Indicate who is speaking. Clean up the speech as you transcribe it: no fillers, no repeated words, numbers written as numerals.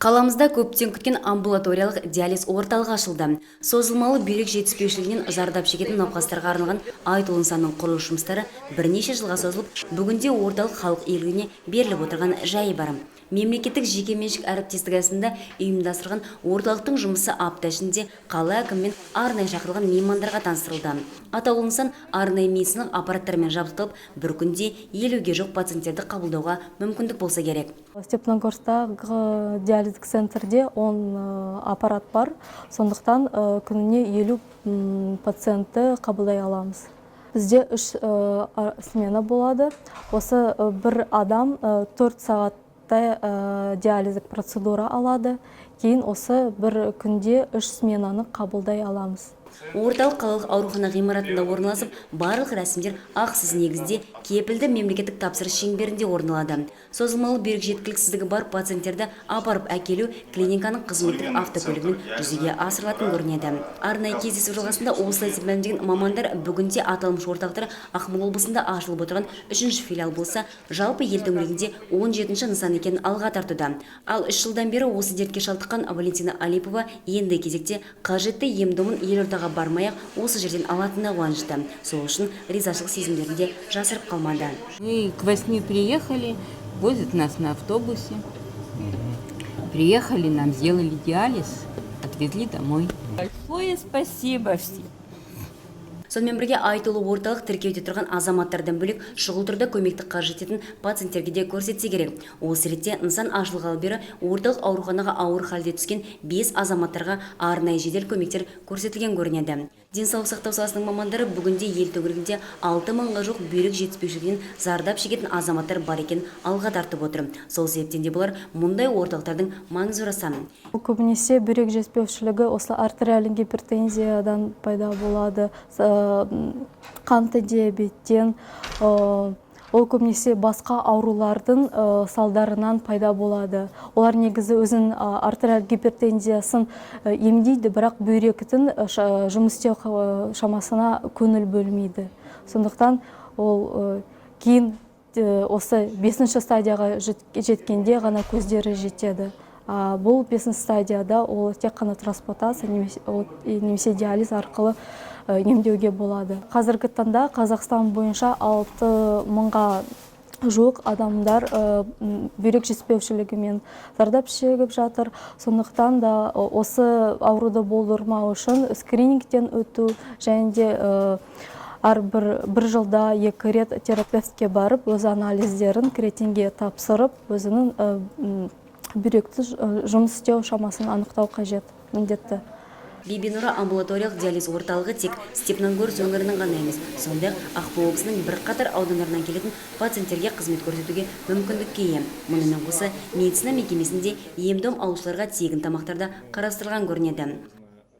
Speaker 1: Қаламызда көптен күткен амбулаториялық диализ орталығы ашылды. Созылмалы бүйрек жетіспеушілігінен зардап шегетін науқастарға арналған айтулы нысанның құрылыс жұмыстары бірнеше жылға созылып, бүгінде орталық халық игілігіне беріліп отырған жайы бар. Мемлекеттік жекеменшік әріптестік аясында ұйымдастырылған орталықтың жұмысы апта ішінде қала әкімімен арнайы шақырылған меймандарға таныстырылды. Атаулы нысан арнайы медициналық аппараттармен жабдықталып, бір күнде 50-ге жоқ пациенттерді қабылдауға мүмкіндік болса керек.
Speaker 2: Степногорскағы диализдік центрде 10 аппарат бар, сондықтан күніне 50 пациентті қабылдай аламыз. Бізде 3 смена болады. Осы бір адам 4 сағатта диализдік процедура алады. Кейін осы бір күнде 3 сменаны қабылдай аламыз.
Speaker 1: Орталық қалалық аурухана ғимаратында орналасып, барлық рәсімдер ақысыз негізде кепілді мемлекеттік тапсырыс шеңберінде орналады. Созылмалы бүйрек жеткіліксіздігі бар пациенттерді апарып әкелу клиниканың қызметтік автокөлігімен жүзеге асырылатын көрінеді. Арнайы кездесу жалғасында осылай мәлімдеген мамандар бүгінде аталмыш орталықтар Ақмола облысында ашылып отырған 3-ші филиал болса, жалпы ел төңірегінде 17-ші нысан екенін алға тартуда. Ал 3 жылдан бері осы дертке шалдыққан Валентина Алипова енді кезекте қажетті ем-домын елордаға бармай-ақ осы жерден алатынына қуанышты. Сол үшін ризашылық сезімдерінде жасырып қалмады.
Speaker 3: Мы к 8 приехали, возят нас на автобусе. Приехали, нам сделали диализ, отвезли домой. Большое спасибо всем.
Speaker 1: Сонымен бірге айтулы орталық тіркеуде тұрған азаматтардан бөлек шұғыл түрде көмекті қажет ететін пациенттерге де көрсетсе керек. Осы ретте нысан ашылғалы бері орталық ауруханаға ауыр халде түскен 5 азаматтарға арнайы жедел көмектер көрсетілген көрінеді. Денсаулық сақтау саласының мамандары бүгінде ел төңірегінде 6000-ға жоқ бүйрек жетіспеушілігінен зардап шегетін азаматтар бар екен алға тартып отыр. Сол себептен де бұлар мұндай орталықтардың маңызы орасан.
Speaker 2: Көбінесе бүйрек жетіспеушілігі осы артериальный гипертензиядан пайда болады, қанты диабеттен, ол көбінесе басқа аурулардың салдарынан пайда болады. Олар негізі өзін артериаль гипертензиясын емдейді, бірақ бүйректің жұмыс істеу шамасына көңіл бөлмейді. Сондықтан ол кейін осы 5-ші стадияға жеткенде ғана көздері жетеді. Бұл 5-ші стадияда ол тек қана трансплантация немесе диализ арқылы емдеуге болады. Қазіргі таңда Қазақстан бойынша 6000-ға жуық адамдар бүйрек жетіспеушілігімен зардап шегіп жатыр. Сондықтан да осы ауруды болдырмау үшін скринингтен өту және де бір жылда 2 рет терапевтке барып, өз анализдерін кретинге тапсырып, өзінің бүйректі жұмыс істеу шамасын анықтау қажет, міндетті.
Speaker 1: Бибинура амбулаториялық диализ орталығы тек Степногорск өңірінің ғана емес, сондай-ақ Ақмола облысының бірқатар аудандарынан келетін пациенттерге қызмет көрсетуге мүмкіндікке ие. Мұнымен қоса медицина мекемесінде ем-дом алушыларға тегін тамақтарда қарастырылған көрінеді.